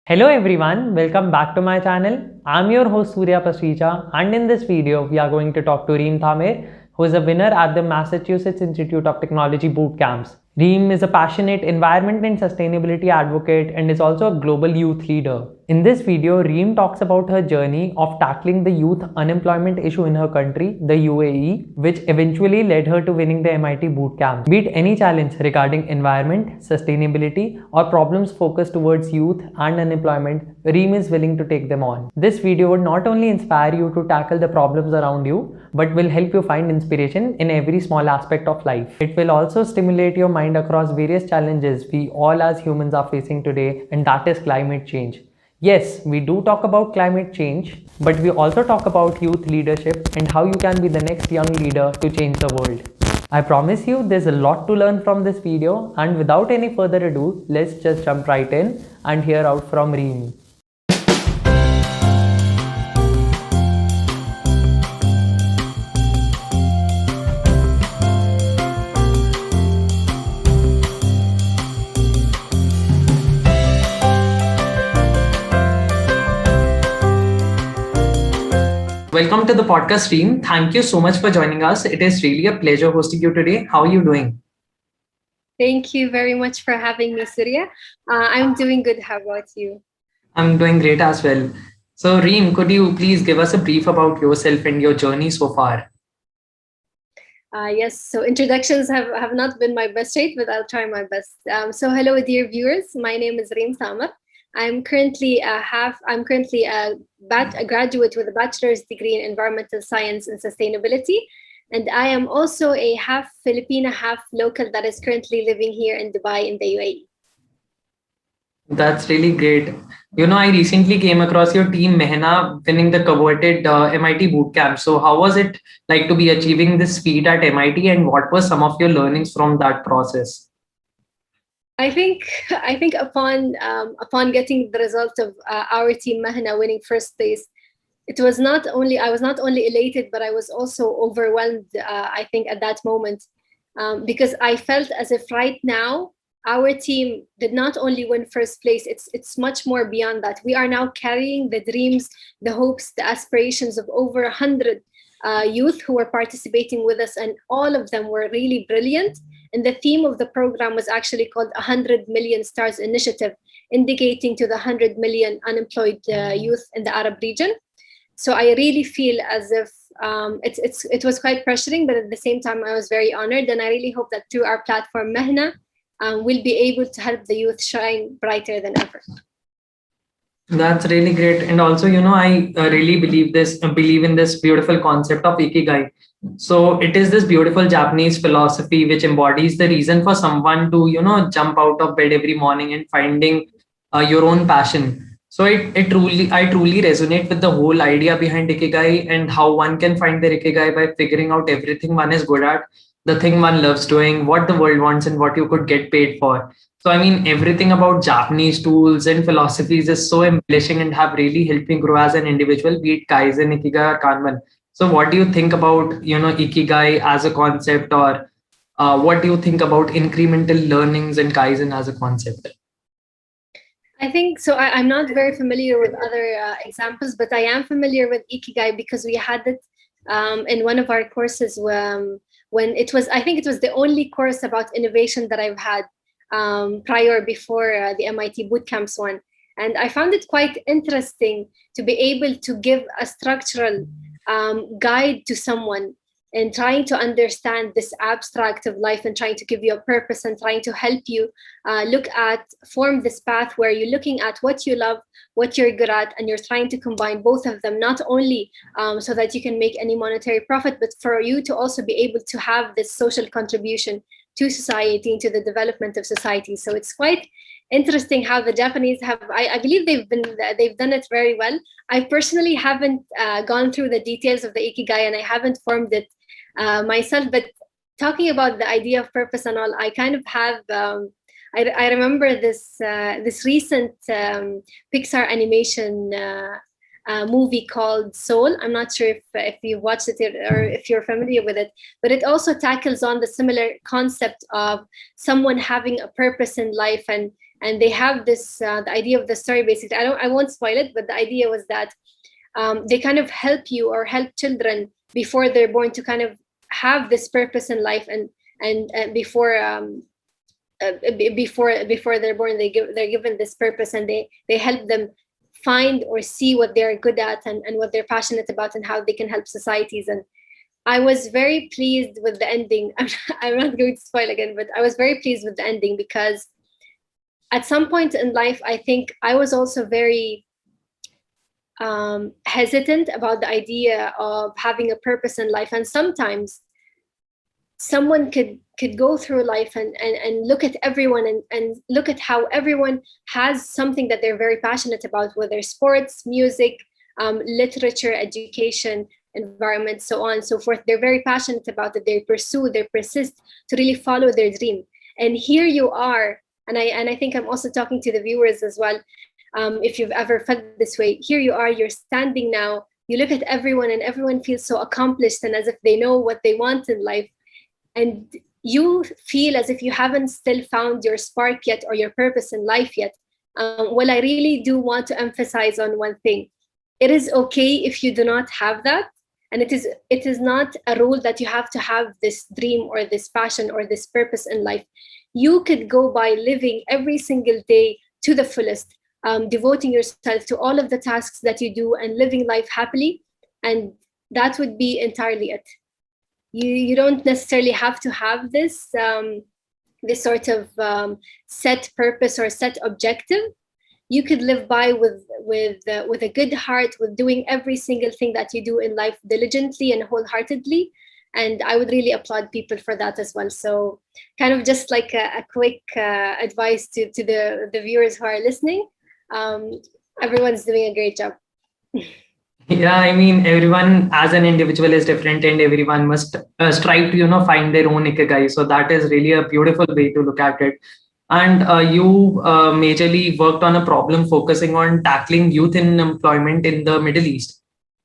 Hello everyone, welcome back to my channel. I'm your host Surya Pasricha, and in this video we are going to talk to Reem Thamer, who is a winner at the Massachusetts Institute of Technology Bootcamps. Reem is a passionate environment and sustainability advocate and is also a global youth leader. In this video, Reem talks about her journey of tackling the youth unemployment issue in her country, the UAE, which eventually led her to winning the MIT Bootcamp. Be it any challenge regarding environment, sustainability, or problems focused towards youth and unemployment, Reem is willing to take them on. This video would not only inspire you to tackle the problems around you, but will help you find inspiration in every small aspect of life. It will also stimulate your mind across various challenges we all as humans are facing today, and that is climate change. Yes, we do talk about climate change, but we also talk about youth leadership and how you can be the next young leader to change the world. I promise you there's a lot to learn from this video, and without any further ado, let's just jump right in and hear out from Reem. Welcome to the podcast stream. Thank you so much for joining us. It is really a pleasure hosting you today. How are you doing? Thank you very much for having me, Surya. I'm doing good. How about you? I'm doing great as well. So, Reem, could you please give us a brief about yourself and your journey so far? Yes, so introductions have not been my best rate, but I'll try my best. So hello, dear viewers. My name is Reem Thamer. I'm currently a graduate with a bachelor's degree in environmental science and sustainability, and I am also a half Filipina, half local that is currently living here in Dubai in the UAE. That's really great. I recently came across your team Mehna winning the coveted MIT Bootcamp. So, how was it like to be achieving this feat at MIT, and what were some of your learnings from that process? I think upon getting the result of our team Mahna winning first place, I was not only elated, but I was also overwhelmed. I think at that moment, because I felt as if right now our team did not only win first place. It's much more beyond that. We are now carrying the dreams, the hopes, the aspirations of over 100 youth who were participating with us, and all of them were really brilliant. And the theme of the program was actually called 100 Million Stars Initiative, indicating to the 100 million unemployed youth in the Arab region. So I really feel as if it was quite pressuring, but at the same time, I was very honored. And I really hope that through our platform, Mehna, we'll be able to help the youth shine brighter than ever. That's really great. And also, I really believe in this beautiful concept of ikigai. So it is this beautiful Japanese philosophy which embodies the reason for someone to, jump out of bed every morning and finding your own passion. So I truly resonate with the whole idea behind ikigai and how one can find their ikigai by figuring out everything one is good at, the thing one loves doing, what the world wants, and what you could get paid for. So, I mean, everything about Japanese tools and philosophies is so embellishing and have really helped me grow as an individual, be it Kaizen, Ikigai, or Kanban. So, what do you think about, Ikigai as a concept, or what do you think about incremental learnings and Kaizen as a concept? I think so. I'm not very familiar with other examples, but I am familiar with Ikigai because we had it in one of our courses when it was, I think it was the only course about innovation that I've had before the MIT Bootcamps one. And I found it quite interesting to be able to give a structural guide to someone and trying to understand this abstract of life and trying to give you a purpose and trying to help you form this path where you're looking at what you love, what you're good at, and you're trying to combine both of them, not only so that you can make any monetary profit, but for you to also be able to have this social contribution to society, to the development of society. So it's quite interesting how the Japanese have. I believe they've done it very well. I personally haven't gone through the details of the ikigai, and I haven't formed it myself. But talking about the idea of purpose and all, I kind of have. I remember this recent Pixar animation movie called Soul. I'm not sure if you watched it or if you're familiar with it, but it also tackles on the similar concept of someone having a purpose in life and and they have this the idea of the story. Basically, I won't spoil it, but the idea was that they kind of help you or help children before they're born to kind of have this purpose in life, and before they're born, they're given this purpose, and they help them find or see what they're good at, and what they're passionate about, and how they can help societies. And I was very pleased with the ending. I'm not going to spoil again, but I was very pleased with the ending, because at some point in life, I think I was also very hesitant about the idea of having a purpose in life. And sometimes someone could go through life and look at everyone, and look at how everyone has something that they're very passionate about, whether sports, music, literature, education, environment, so on and so forth. They're very passionate about it. They pursue, they persist to really follow their dream. And here you are, and I think I'm also talking to the viewers as well. If you've ever felt this way, here you are, you're standing now, you look at everyone, and everyone feels so accomplished and as if they know what they want in life. And you feel as if you haven't still found your spark yet, or your purpose in life yet. Well, I really do want to emphasize on one thing. It is okay if you do not have that. And it is not a rule that you have to have this dream or this passion or this purpose in life. You could go by living every single day to the fullest, devoting yourself to all of the tasks that you do, and living life happily. And that would be entirely it. You don't necessarily have to have this this sort of set purpose or set objective. You could live by with a good heart, with doing every single thing that you do in life diligently and wholeheartedly. And I would really applaud people for that as well. So kind of just like a quick advice to the viewers who are listening. Everyone's doing a great job. Yeah, I mean, everyone as an individual is different, and everyone must strive to, find their own ikigai. So that is really a beautiful way to look at it. And you majorly worked on a problem focusing on tackling youth unemployment in the Middle East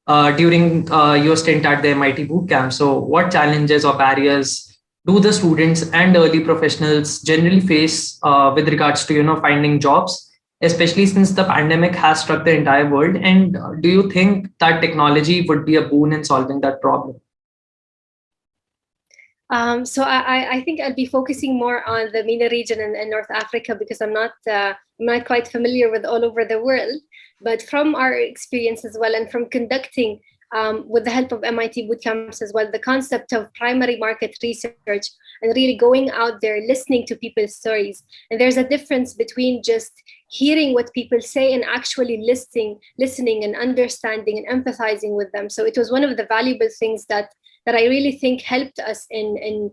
during your stint at the MIT Bootcamp. So what challenges or barriers do the students and early professionals generally face with regards to, finding jobs, especially since the pandemic has struck the entire world? And do you think that technology would be a boon in solving that problem? So I think I'll be focusing more on the MENA region and North Africa, because I'm not quite familiar with all over the world. But from our experience as well, and from conducting with the help of MIT Bootcamps as well, the concept of primary market research, and really going out there, listening to people's stories. And there's a difference between just hearing what people say and actually listening and understanding and empathizing with them. So it was one of the valuable things that I really think helped us in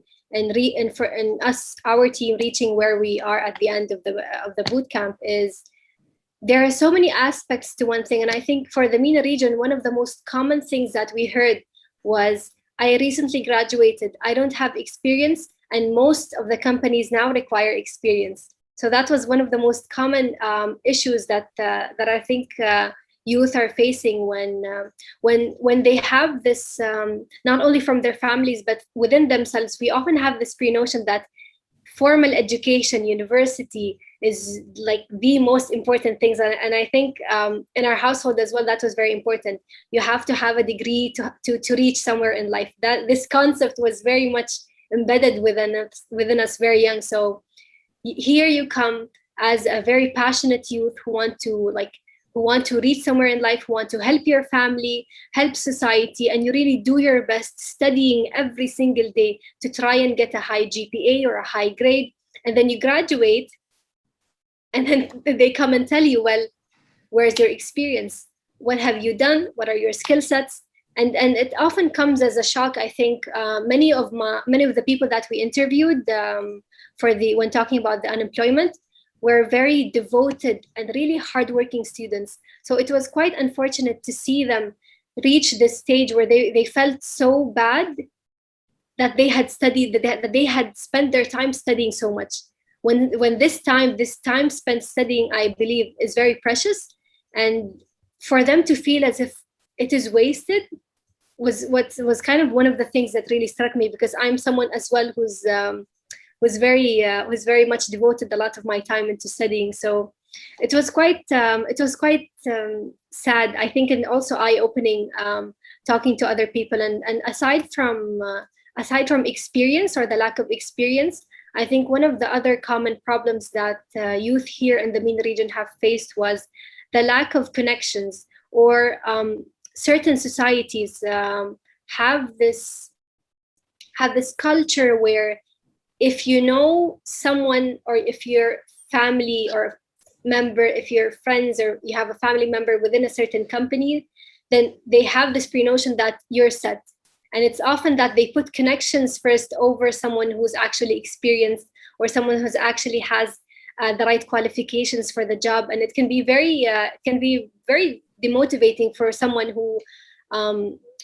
our team reaching where we are at the end of the bootcamp. Is there are so many aspects to one thing. And I think for the MENA region, one of the most common things that we heard was, I recently graduated, I don't have experience, and most of the companies now require experience. So that was one of the most common issues that I think youth are facing when they have this, not only from their families, but within themselves. We often have this pre-notion that formal education, university, is like the most important things. And I think in our household as well, that was very important. You have to have a degree to reach somewhere in life. That this concept was very much embedded within us very young. So here you come as a very passionate youth who want to reach somewhere in life, who want to help your family, help society, and you really do your best studying every single day to try and get a high GPA or a high grade. And then you graduate, and then they come and tell you, well, where's your experience? What have you done? What are your skill sets? And it often comes as a shock. I think many of the people that we interviewed when talking about the unemployment were very devoted and really hardworking students. So it was quite unfortunate to see them reach this stage where they felt so bad that they had studied, that they had spent their time studying so much. When this time spent studying, I believe, is very precious. And for them to feel as if it is wasted was kind of one of the things that really struck me, because I'm someone as well was very much devoted a lot of my time into studying. So it was quite sad, I think, and also eye-opening, talking to other people. And aside from experience or the lack of experience, I think one of the other common problems that youth here in the MENA region have faced was the lack of connections, or certain societies have this culture where if you know someone, or if your family or member, if you're friends or you have a family member within a certain company, then they have this pre-notion that you're set. And it's often that they put connections first over someone who's actually experienced, or someone who's actually has the right qualifications for the job. And it can be very demotivating for someone who,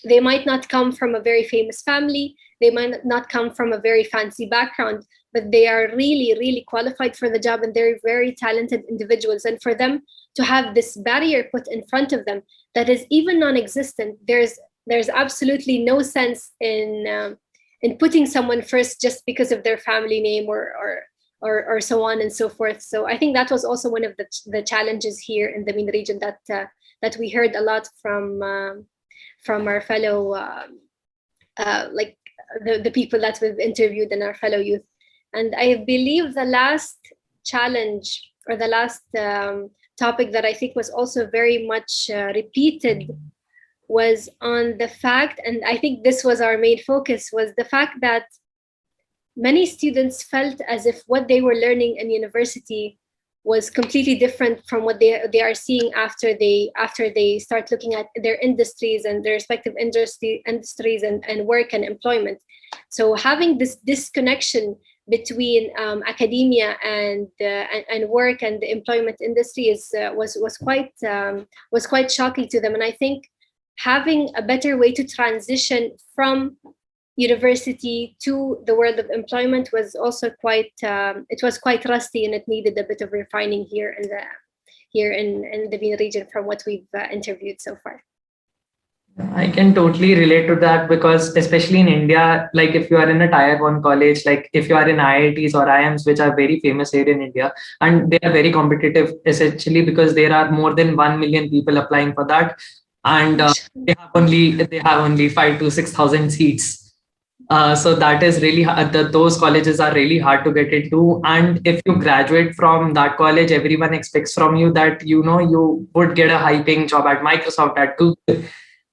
they might not come from a very famous family, they might not come from a very fancy background, but they are really, really qualified for the job, and they're very talented individuals. And for them to have this barrier put in front of them that is even non-existent, there's absolutely no sense in putting someone first just because of their family name, or so on and so forth. So I think that was also one of the challenges here in the MENA region that we heard a lot from our fellow like the people that we've interviewed, and our fellow youth. And I believe the last challenge, or the last topic that I think was also very much repeated, was on the fact, and I think this was our main focus, was the fact that many students felt as if what they were learning in university was completely different from what they are seeing after they start looking at their industries and their respective industries and work and employment. So having this disconnection between academia and work and the employment industry was quite shocking to them. And I think having a better way to transition from university to the world of employment was also quite rusty, and it needed a bit of refining here in the MENA region from what we've interviewed so far. I can totally relate to that, because especially in India, like if you are in a tier 1 college, like if you are in IITs or IIMs, which are very famous here in India, and they are very competitive essentially because there are more than 1 million people applying for that, and they have only 5 to 6,000 seats. So that is really those colleges are really hard to get into. And if you graduate from that college, everyone expects from you that you would get a high paying job at Microsoft, at Google.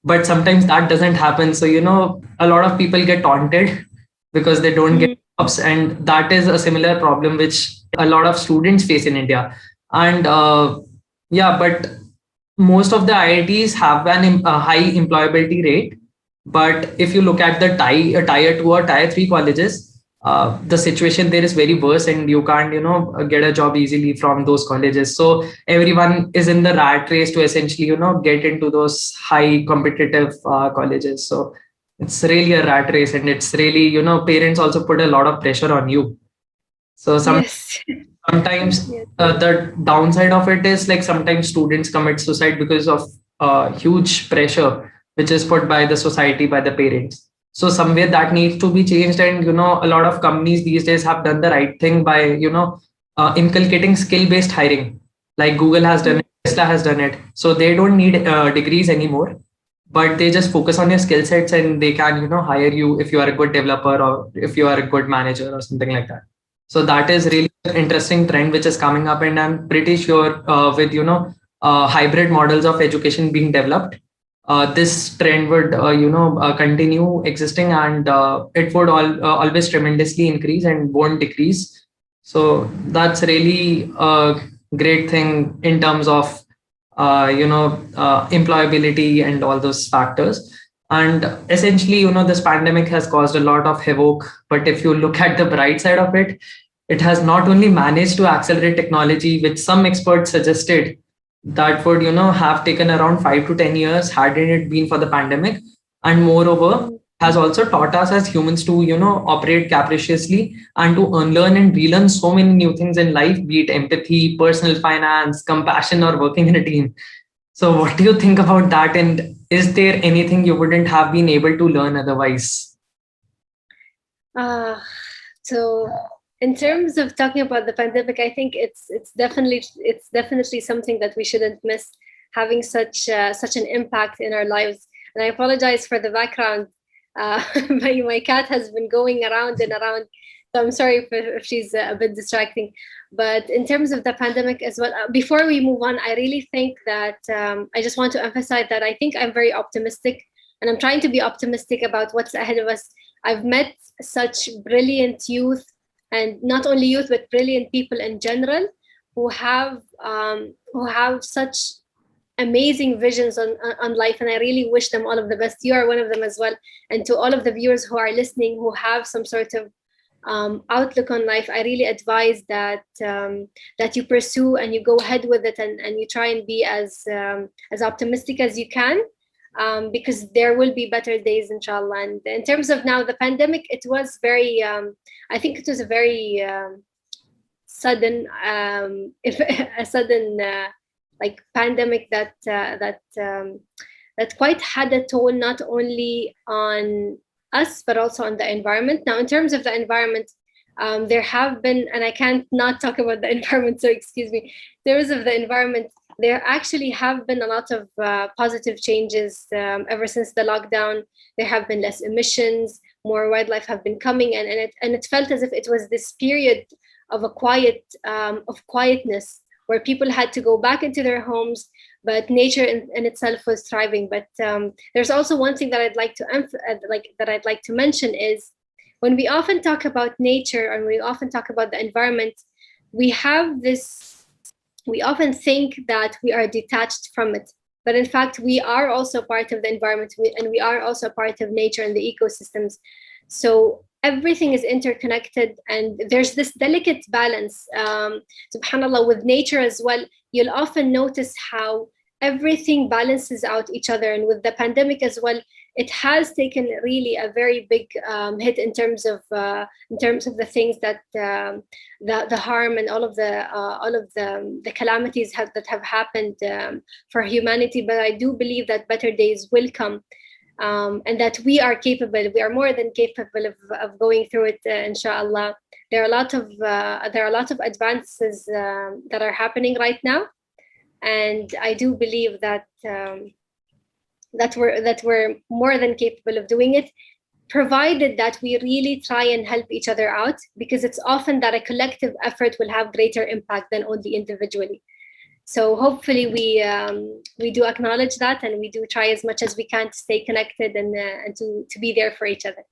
But sometimes that doesn't happen. So a lot of people get taunted because they don't get jobs, and that is a similar problem which a lot of students face in India. And but most of the IITs have a high employability rate. But if you look at the tier 2 or tier 3 colleges, the situation there is very worse, and you can't get a job easily from those colleges. So everyone is in the rat race to essentially get into those high competitive colleges. So it's really a rat race, and it's really parents also put a lot of pressure on you. So sometimes the downside of it is, like, sometimes students commit suicide because of huge pressure which is put by the society, by the parents. So somewhere that needs to be changed. And a lot of companies these days have done the right thing by inculcating skill-based hiring. Like Google has done it, Tesla has done it. So they don't need degrees anymore, but they just focus on your skill sets, and they can hire you if you are a good developer, or if you are a good manager or something like that. So that is really an interesting trend which is coming up. And I'm pretty sure with hybrid models of education being developed, this trend would continue existing, and it would always tremendously increase and won't decrease. So that's really a great thing in terms of employability and all those factors. And essentially, this pandemic has caused a lot of havoc. But if you look at the bright side of it, it has not only managed to accelerate technology, which some experts suggested that would have taken around 5 to 10 years hadn't it been for the pandemic. And moreover, has also taught us as humans to operate capriciously, and to unlearn and relearn so many new things in life, be it empathy, personal finance, compassion, or working in a team. So what do you think about that? And is there anything you wouldn't have been able to learn otherwise? So In terms of talking about the pandemic, I think it's definitely something that we shouldn't miss, having such an impact in our lives. And I apologize for the background. My cat has been going around and around, so I'm sorry if she's a bit distracting. But in terms of the pandemic as well, before we move on, I really think that I just want to emphasize that I think I'm very optimistic, and I'm trying to be optimistic about what's ahead of us. I've met such brilliant youth, and not only youth, but brilliant people in general, who have such amazing visions on life, and I really wish them all of the best. You are one of them as well. And to all of the viewers who are listening, who have some sort of outlook on life, I really advise that that you pursue and you go ahead with it, and you try and be as optimistic as you can, because there will be better days, inshallah. And in terms of now the pandemic, it was very I think it was a very sudden if a sudden like pandemic that quite had a toll, not only on us but also on the environment. Now, in terms of the environment, there have been, and I can't not talk about the environment, so excuse me. In terms of the environment, there actually have been a lot of positive changes ever since the lockdown. There have been less emissions, more wildlife have been coming, and it felt as if it was this period of a quietness, where people had to go back into their homes, but nature in itself was thriving. But there's also one thing that I'd like to mention is, when we often talk about nature and we often talk about the environment, we often think that we are detached from it. But in fact, we are also part of the environment, and we are also part of nature and the ecosystems. So everything is interconnected, and there's this delicate balance, subhanallah, with nature as well. You'll often notice how everything balances out each other. And with the pandemic as well, it has taken really a very big hit in terms of the things that the harm and all of the calamities that have happened for humanity. But I do believe that better days will come, and that we are more than capable of going through it, inshallah. There are a lot of advances that are happening right now, and I do believe that we're more than capable of doing it, provided that we really try and help each other out, because it's often that a collective effort will have greater impact than only individually. So hopefully we do acknowledge that, and we do try as much as we can to stay connected and to be there for each other.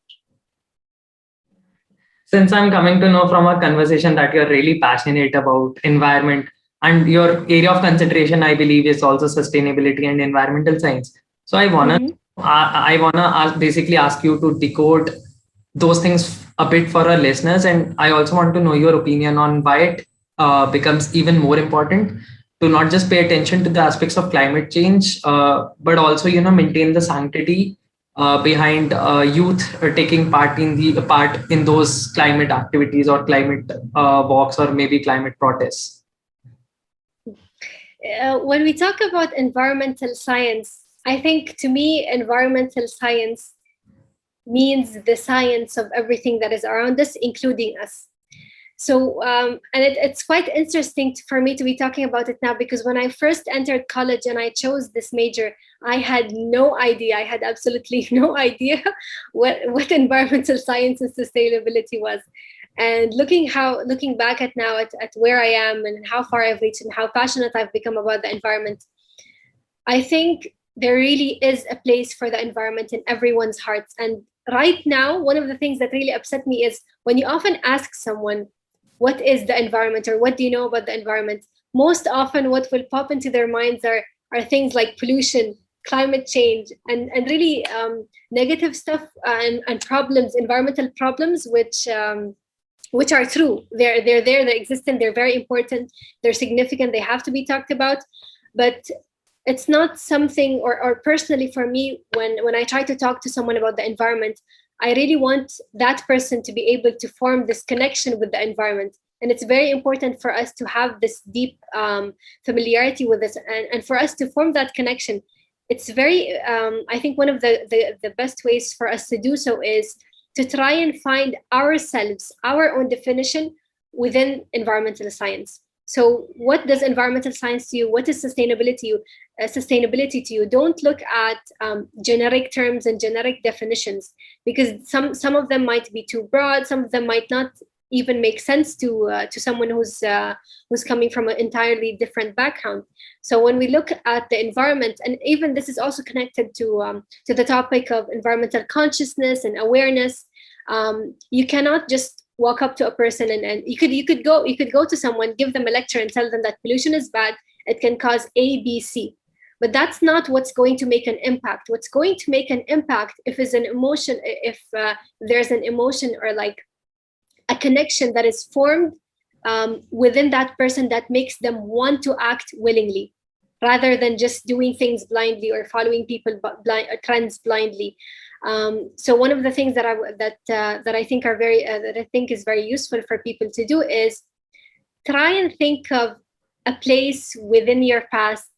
Since I'm coming to know from our conversation that you're really passionate about environment, and your area of consideration, I believe, is also sustainability and environmental science. So I wanna basically ask you to decode those things a bit for our listeners, and I also want to know your opinion on why it becomes even more important to not just pay attention to the aspects of climate change, but also maintain the sanctity behind youth taking part in those climate activities or climate walks or maybe climate protests. When we talk about environmental science, I think, to me, environmental science means the science of everything that is around us, including us. So, and it's quite interesting for me to be talking about it now, because when I first entered college and I chose this major, I had no idea. I had absolutely no idea what environmental science and sustainability was. And looking back at now at where I am and how far I've reached and how passionate I've become about the environment, I think there really is a place for the environment in everyone's hearts. And right now, one of the things that really upset me is when you often ask someone, what is the environment, or what do you know about the environment? Most often what will pop into their minds are things like pollution, climate change, and really negative stuff and problems, environmental problems, which are true. They're there, they're existent, they're very important, they're significant, they have to be talked about. But it's not something, or personally for me, when I try to talk to someone about the environment, I really want that person to be able to form this connection with the environment. And it's very important for us to have this deep familiarity with this, and for us to form that connection. It's very, I think one of the best ways for us to do so is to try and find ourselves, our own definition within environmental science. So what does environmental science to you? What is sustainability to you? Don't look at generic terms and generic definitions, because some of them might be too broad. Some of them might not even make sense to someone who's coming from an entirely different background. So when we look at the environment, and even this is also connected to the topic of environmental consciousness and awareness, you cannot just walk up to a person and you could go to someone, give them a lecture and tell them that pollution is bad, it can cause A, B, C. But that's not what's going to make an impact. What's going to make an impact if there's an emotion or like a connection that is formed within that person that makes them want to act willingly, rather than just doing things blindly or following trends blindly. So one of the things that I think is very useful for people to do is try and think of a place within your past.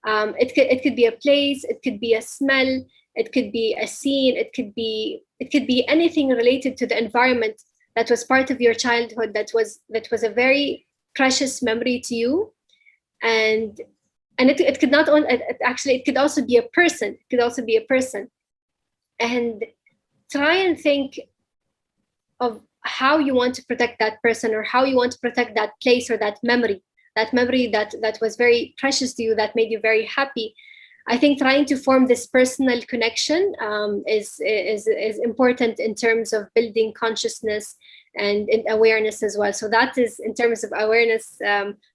It could be a place, it could be a smell, it could be a scene, it could be anything related to the environment that was part of your childhood, that was a very precious memory to you. And it could not only, actually it could also be a person. And try and think of how you want to protect that person, or how you want to protect that place or that memory that was very precious to you, that made you very happy. I think trying to form this personal connection is important in terms of building consciousness and awareness as well. So that is in terms of awareness.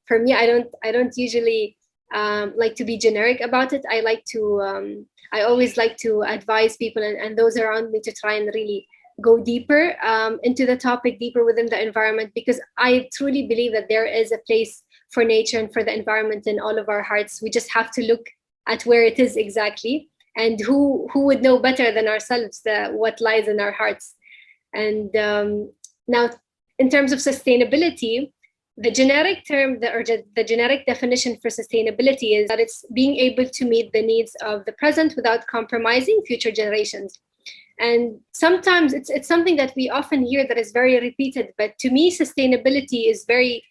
For me, I don't usually like to be generic about it. I always like to advise people and those around me to try and really go deeper into the topic, deeper within the environment, because I truly believe that there is a place for nature and for the environment in all of our hearts. We just have to look at where it is exactly, and who would know better than ourselves what lies in our hearts. And now, in terms of sustainability, the generic term the generic definition for sustainability is that it's being able to meet the needs of the present without compromising future generations. And sometimes it's something that we often hear that is very repeated, but to me, sustainability is very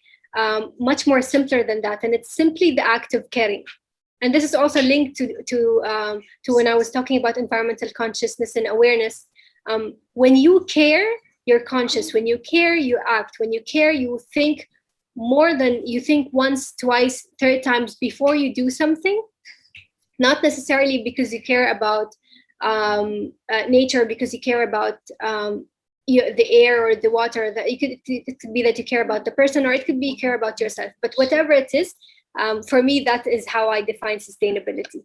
much more simpler than that, and it's simply the act of caring. And this is also linked to when I was talking about environmental consciousness and awareness. When you care, you're conscious. When you care, you act. When you care, you think more than you think once, twice, third times before you do something. Not necessarily because you care about nature, because you care about the air or the water. It could be that you care about the person, or it could be you care about yourself. But whatever it is, for me, that is how I define sustainability.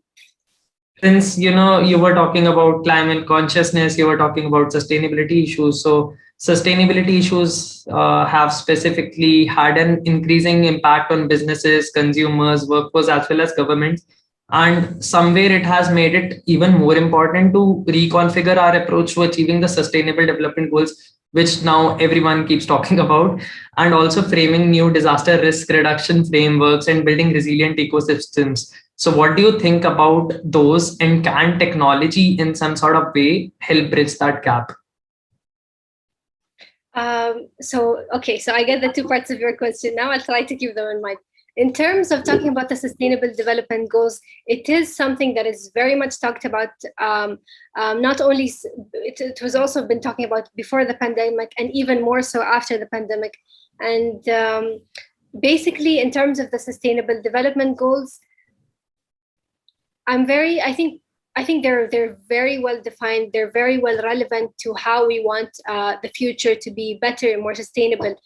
Since you were talking about climate consciousness, you were talking about sustainability issues. So sustainability issues have specifically had an increasing impact on businesses, consumers, workforce, as well as governments. And somewhere it has made it even more important to reconfigure our approach to achieving the sustainable development goals, which now everyone keeps talking about, and also framing new disaster risk reduction frameworks and building resilient ecosystems. So what do you think about those, and can technology in some sort of way help bridge that gap? So I get the two parts of your question. Now I'll try to keep them in mind. In terms of talking about the sustainable development goals, it is something that is very much talked about. Not only, it was also been talking about before the pandemic, and even more so after the pandemic. And basically, in terms of the sustainable development goals, I think they're very well defined. They're very well relevant to how we want the future to be better and more sustainable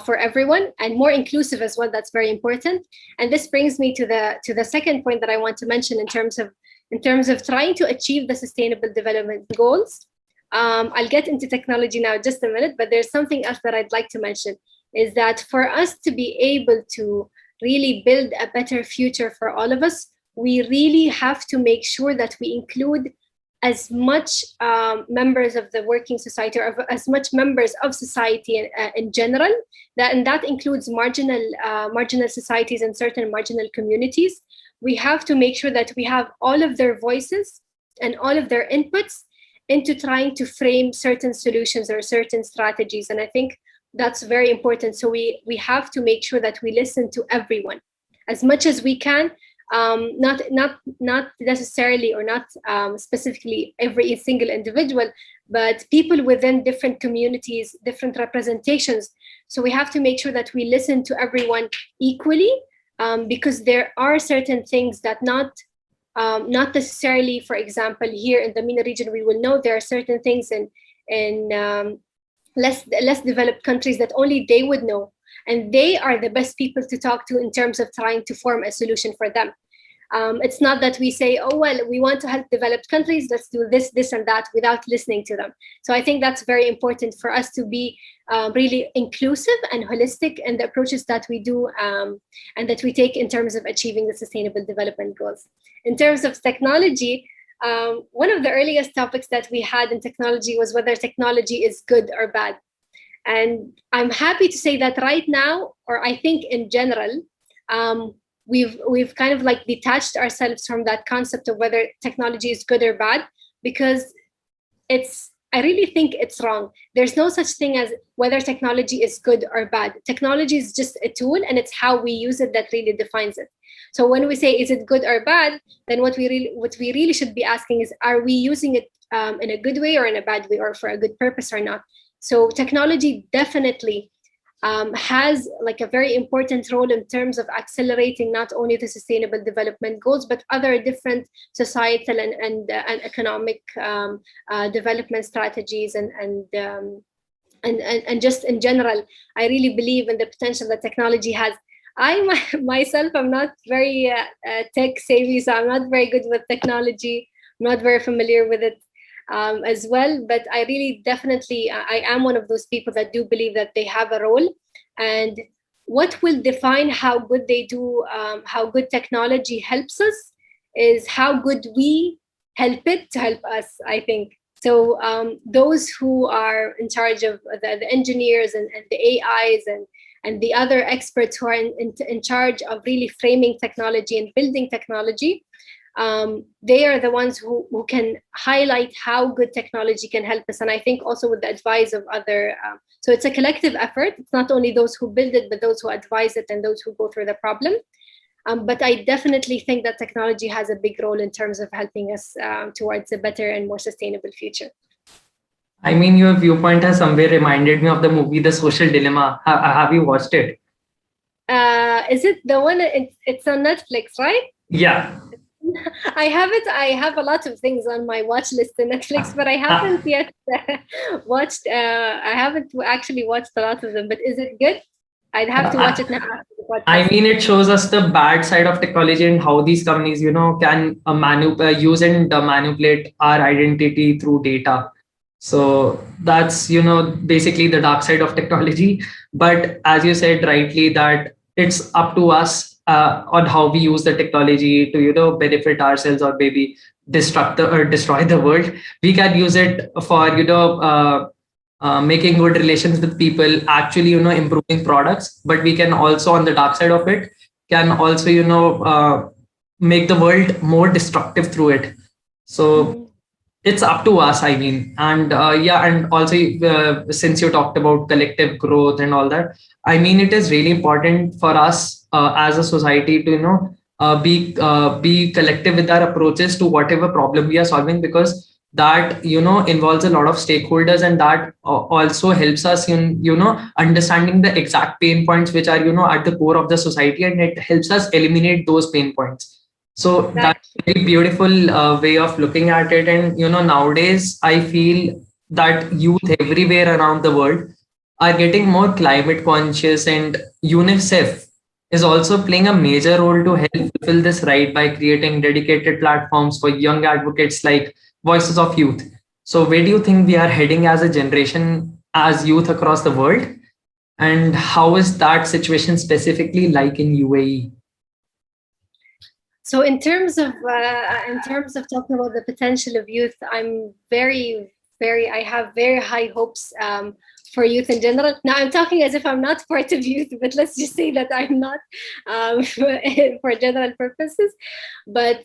for everyone, and more inclusive as well. That's very important. And this brings me to the second point that I want to mention in terms of trying to achieve the sustainable development goals. I'll get into technology now in just a minute, but there's something else that I'd like to mention, is that for us to be able to really build a better future for all of us, we really have to make sure that we include as much members of the working society, or as much members of society in general, and that includes marginal societies and certain marginal communities. We have to make sure that we have all of their voices and all of their inputs into trying to frame certain solutions or certain strategies. And I think That's very important. So we have to make sure that we listen to everyone as much as we can. Not necessarily, or not specifically every single individual, but people within different communities, different representations. So we have to make sure that we listen to everyone equally, because there are certain things that not necessarily, for example, here in the MENA region, we will know there are certain things in less developed countries that only they would know, and they are the best people to talk to in terms of trying to form a solution for them. It's not that we say, oh, well, we want to help developed countries, let's do this and that, without listening to them. So I think that's very important for us to be really inclusive and holistic in the approaches that we do, and that we take in terms of achieving the sustainable development goals. In terms of technology, one of the earliest topics that we had in technology was whether technology is good or bad. And I'm happy to say that right now, or I think in general, we've kind of like detached ourselves from that concept of whether technology is good or bad, because I really think it's wrong. There's no such thing as whether technology is good or bad. Technology is just a tool, and it's how we use it that really defines it. So when we say, is it good or bad, then what we really should be asking is, are we using it in a good way or in a bad way, or for a good purpose or not? So technology definitely has like a very important role in terms of accelerating not only the sustainable development goals, but other different societal and economic development strategies, and just in general, I really believe in the potential that technology has. Myself, I'm not very tech savvy, so I'm not very good with technology. I'm not very familiar with it as well, but I really definitely, I am one of those people that do believe that they have a role. And what will define how good they do, how good technology helps us, is how good we help it to help us, I think. So those who are in charge of the engineers and the AIs and the other experts who are in charge of really framing technology and building technology, they are the ones who can highlight how good technology can help us. And I think also with the advice of other, so it's a collective effort. It's not only those who build it, but those who advise it and those who go through the problem. But I definitely think that technology has a big role in terms of helping us towards a better and more sustainable future. I mean, your viewpoint has somewhere reminded me of the movie The Social Dilemma. Have you watched it? Is it the one? It's on Netflix, right? Yeah. I haven't. I have a lot of things on my watch list in Netflix, but I haven't yet watched. I haven't actually watched a lot of them. But is it good? I'd have to watch it now after the podcast. I mean, it shows us the bad side of technology and how these companies, can use and manipulate our identity through data. So that's, basically the dark side of technology. But as you said rightly, that it's up to us on how we use the technology to, benefit ourselves or maybe destroy the world. We can use it for, making good relations with people, actually, improving products. But we can also, on the dark side of it, can also, make the world more destructive through it. So it's up to us, I mean. And and also, since you talked about collective growth and all that, I mean, it is really important for us as a society to be collective with our approaches to whatever problem we are solving, because that involves a lot of stakeholders, and that also helps us in understanding the exact pain points which are at the core of the society, and it helps us eliminate those pain points. So that's a very beautiful way of looking at it. And nowadays I feel that youth everywhere around the world are getting more climate conscious, and UNICEF is also playing a major role to help fulfill this right by creating dedicated platforms for young advocates like Voices of Youth. So where do you think we are heading as a generation, as youth across the world? And how is that situation specifically like in UAE? So in terms of talking about the potential of youth, I'm I have very high hopes for youth in general. Now I'm talking as if I'm not part of youth, but let's just say that I'm not for general purposes. But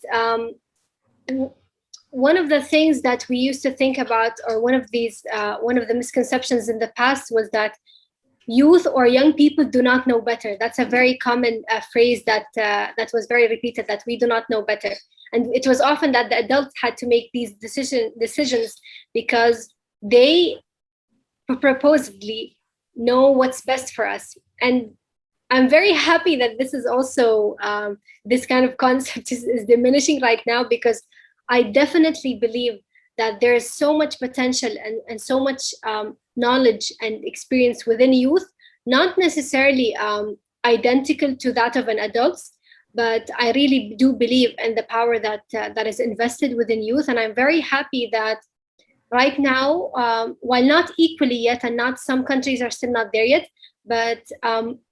one of the things that we used to think about, or one of the misconceptions in the past, was that youth or young people do not know better. That's a very common phrase that was very repeated, that we do not know better. And it was often that the adults had to make these decisions because they proposedly know what's best for us. And I'm very happy that this is also this kind of concept is diminishing right now, because I definitely believe that there is so much potential and so much knowledge and experience within youth, not necessarily identical to that of an adult, but I really do believe in the power that is invested within youth. And I'm very happy that right now, while not equally yet, and not some countries are still not there yet, but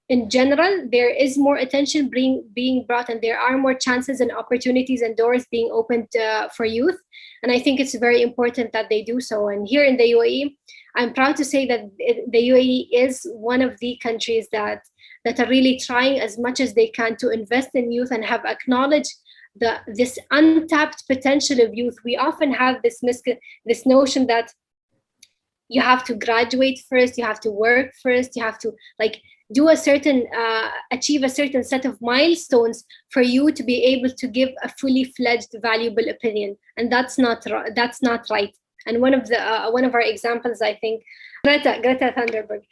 in general, there is more attention being brought, and there are more chances and opportunities and doors being opened for youth. And I think it's very important that they do so. And here in the UAE, I'm proud to say that the UAE is one of the countries that are really trying as much as they can to invest in youth and have acknowledged this untapped potential of youth. We often have this notion that you have to graduate first, you have to work first, you have to like do a certain achieve a certain set of milestones for you to be able to give a fully fledged valuable opinion. And that's not right. And one of our examples, I think, Greta Thunberg,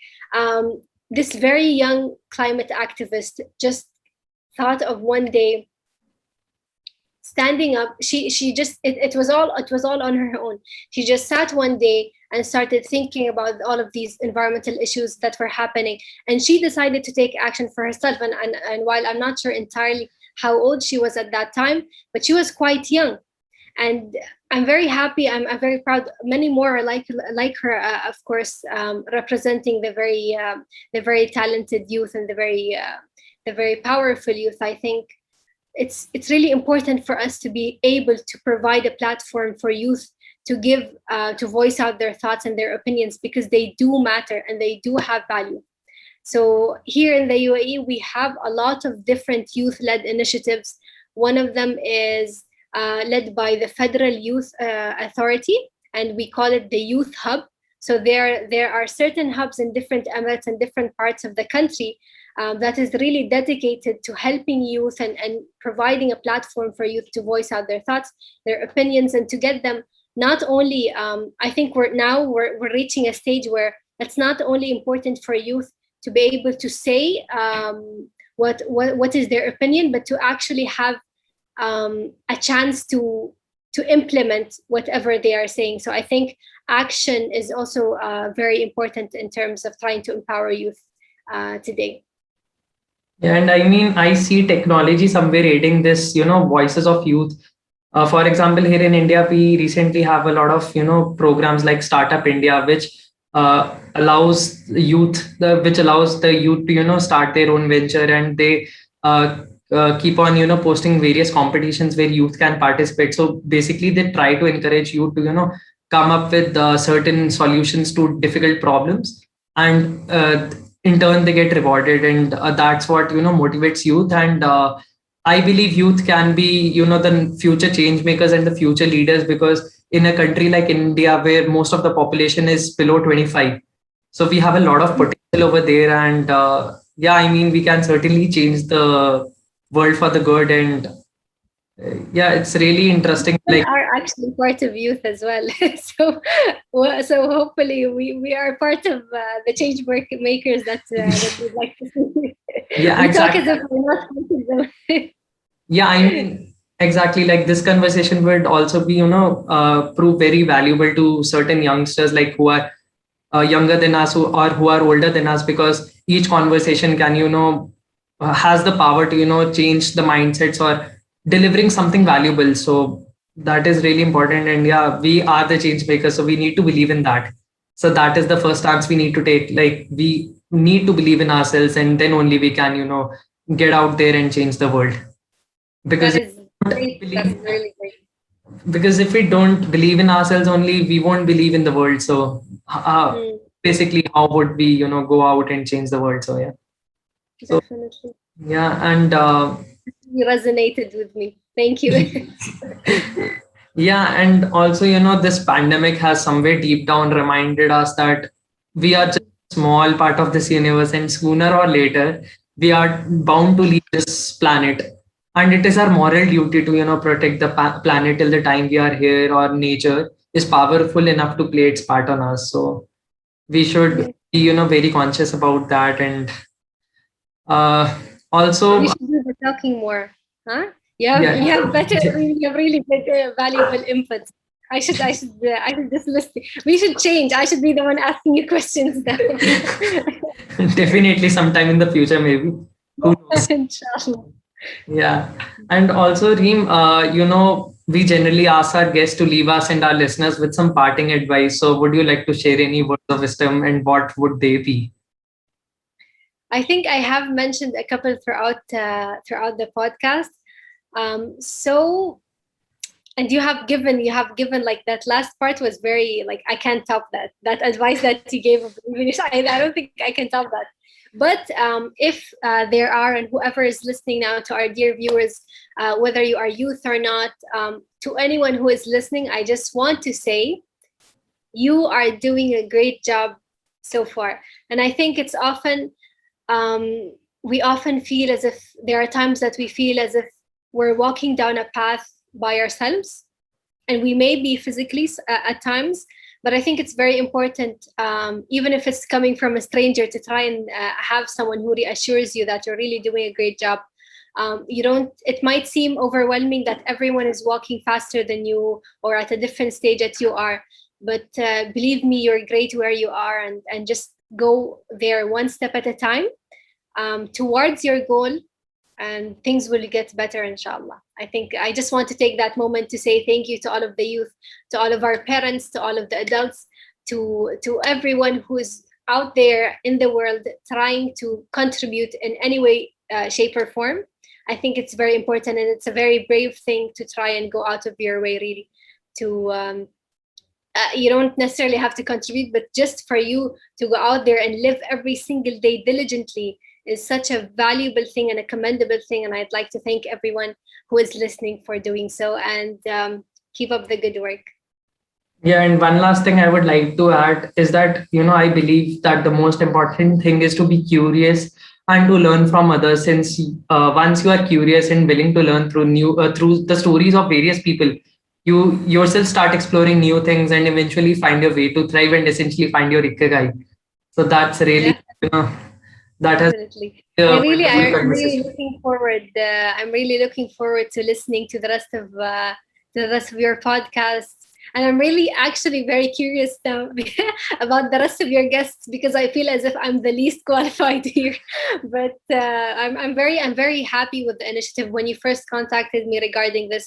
this very young climate activist, just thought of one day standing up. She just it was all on her own. She just sat one day and started thinking about all of these environmental issues that were happening, and she decided to take action for herself. And while I'm not sure entirely how old she was at that time, but she was quite young. And I'm very happy. I'm very proud. Many more are like her, of course, representing the very talented youth and the very powerful youth. I think it's really important for us to be able to provide a platform for youth to give to voice out their thoughts and their opinions, because they do matter and they do have value. So here in the UAE, we have a lot of different youth-led initiatives. One of them is led by the Federal Youth Authority, and we call it the Youth Hub. So there are certain hubs in different emirates and different parts of the country that is really dedicated to helping youth and providing a platform for youth to voice out their thoughts, their opinions, and to get them not only, I think we're reaching a stage where it's not only important for youth to be able to say what is their opinion, but to actually have a chance to implement whatever they are saying. So I think action is also very important in terms of trying to empower youth today. Yeah, and I mean, I see technology somewhere aiding this, voices of youth. For example, here in India, we recently have a lot of, programs like Startup India, which allows the youth to, start their own venture, and they keep on, posting various competitions where youth can participate. So basically, they try to encourage youth to, come up with certain solutions to difficult problems, and in turn they get rewarded, and that's what motivates youth. And I believe youth can be the future change makers and the future leaders, because in a country like India, where most of the population is below 25, so we have a lot of potential over there. And yeah, I mean, we can certainly change the world for the good. And yeah, it's really interesting. We are actually part of youth as well. So hopefully we are part of the change makers that we'd like to see. Yeah, we exactly. talk as if we're not part of them. Yeah, I mean, exactly. Like this conversation would also be, prove very valuable to certain youngsters, like who are younger than us, or who are older than us, because each conversation can, has the power to, change the mindsets or delivering something valuable. So that is really important. And yeah, we are the change makers, so we need to believe in that. So that is the first stance we need to take. Like we need to believe in ourselves, and then only we can, get out there and change the world. Because that is great. That's really great. Because if we don't believe in ourselves only, we won't believe in the world. So basically, how would we, go out and change the world? So yeah. So, definitely. Yeah, and you resonated with me. Thank you. Yeah, and also, this pandemic has somewhere deep down reminded us that we are just small part of this universe, and sooner or later we are bound to leave this planet. And it is our moral duty to, protect the planet till the time we are here, or nature is powerful enough to play its part on us. So we should be, very conscious about that. And You also, should do the talking more, huh? yeah. You have better, you have really better, valuable inputs. I should just listen. We should change. I should be the one asking you questions now. Definitely sometime in the future, maybe. Who knows? Inshallah. Yeah. And also, Reem, we generally ask our guests to leave us and our listeners with some parting advice. So, would you like to share any words of wisdom, and what would they be? I think I have mentioned a couple throughout the podcast. So, and you have given like that last part was very like I can't top that advice that you gave of English. I don't think I can top that. But if there are, and whoever is listening now, to our dear viewers, whether you are youth or not, to anyone who is listening, I just want to say you are doing a great job so far. And I think it's often we often feel as if there are times that we feel as if we're walking down a path by ourselves, and we may be physically at times, but I think it's very important, even if it's coming from a stranger, to try and have someone who reassures you that you're really doing a great job. You don't, it might seem overwhelming that everyone is walking faster than you or at a different stage that you are, but believe me, you're great where you are, and just go there one step at a time, towards your goal, and things will get better, inshallah. I think I just want to take that moment to say thank you to all of the youth, to all of our parents, to all of the adults, to everyone who's out there in the world trying to contribute in any way, shape or form. I think it's very important, and it's a very brave thing to try and go out of your way, really, to you don't necessarily have to contribute, but just for you to go out there and live every single day diligently is such a valuable thing and a commendable thing. And I'd like to thank everyone who is listening for doing so, and keep up the good work. Yeah, and one last thing I would like to add is that, I believe that the most important thing is to be curious and to learn from others. Since once you are curious and willing to learn through the stories of various people, you yourself start exploring new things and eventually find your way to thrive and essentially find your ikigai. So that's really, Yeah, that has definitely. been a wonderful I'm really conversation. looking forward. I'm really looking forward to listening to the rest of your podcasts. And I'm really actually very curious now about the rest of your guests, because I feel as if I'm the least qualified here. But I'm very happy with the initiative. When you first contacted me regarding this,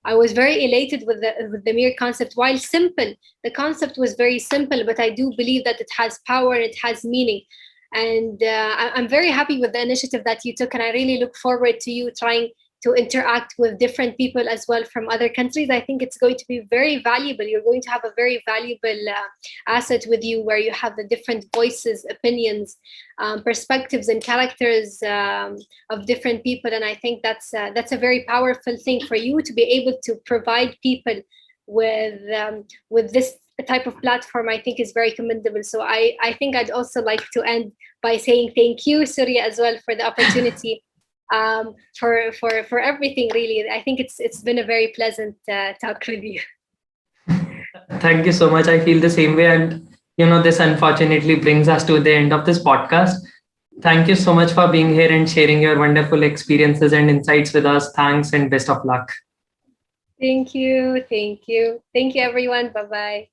I was very elated with the mere concept. While simple, the concept was very simple, but I do believe that it has power and it has meaning. And I'm very happy with the initiative that you took, and I really look forward to you trying to interact with different people as well from other countries. I think it's going to be very valuable. You're going to have a very valuable asset with you, where you have the different voices, opinions, perspectives, and characters of different people. And I think that's a very powerful thing for you to be able to provide people with this type of platform. I think is very commendable. So I think I'd also like to end by saying thank you, Surya, as well, for the opportunity, for everything. Really, I think it's been a very pleasant talk with you. Thank you so much. I feel the same way. And, this unfortunately brings us to the end of this podcast. Thank you so much for being here and sharing your wonderful experiences and insights with us. Thanks and best of luck. Thank you, everyone. Bye bye.